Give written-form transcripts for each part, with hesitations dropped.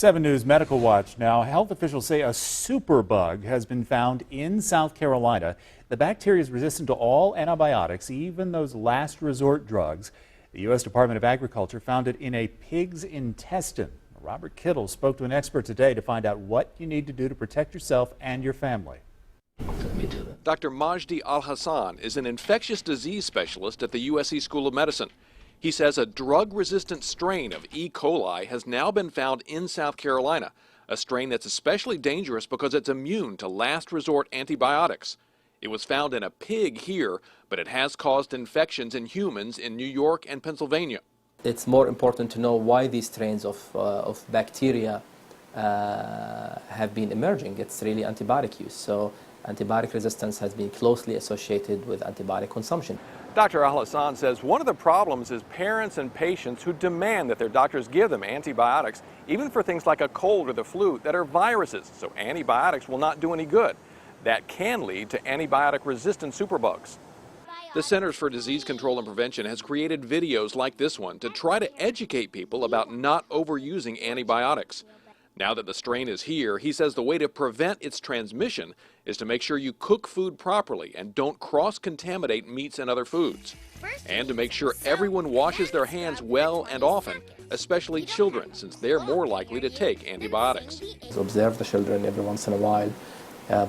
7 News Medical Watch now. Health officials say a superbug has been found in South Carolina. The bacteria is resistant to all antibiotics, even those last resort drugs. The U.S. Department of Agriculture found it in a pig's intestine. Robert Kittle spoke to an expert today to find out what you need to do to protect yourself and your family. Dr. Al-Hasan is an infectious disease specialist at the USC School of Medicine. He says a drug-resistant strain of E. coli has now been found in South Carolina, a strain that's especially dangerous because it's immune to last resort antibiotics. It was found in a pig here, but it has caused infections in humans in New York and Pennsylvania. It's more important to know why these strains of bacteria have been emerging. It's really antibiotic use. So antibiotic resistance has been closely associated with antibiotic consumption. Dr. Al-Hasan says one of the problems is parents and patients who demand that their doctors give them antibiotics, even for things like a cold or the flu that are viruses, so antibiotics will not do any good. That can lead to antibiotic-resistant superbugs. The Centers for Disease Control and Prevention has created videos like this one to try to educate people about not overusing antibiotics. Now that the strain is here, he says the way to prevent its transmission is to make sure you cook food properly and don't cross-contaminate meats and other foods. And to make sure everyone washes their hands well and often, especially children, since they're more likely to take antibiotics. Observe the children every once in a while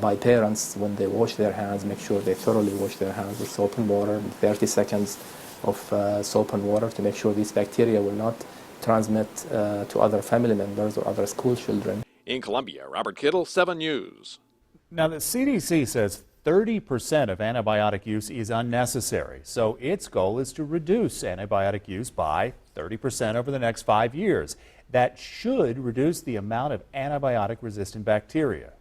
by parents when they wash their hands, make sure they thoroughly wash their hands with soap and water, 30 seconds of soap and water to make sure these bacteria will not transmit to other family members or other school children. In Columbia, Robert Kittle, 7 News. Now, the CDC says 30% of antibiotic use is unnecessary, so its goal is to reduce antibiotic use by 30% over the next 5 years. That should reduce the amount of antibiotic-resistant bacteria.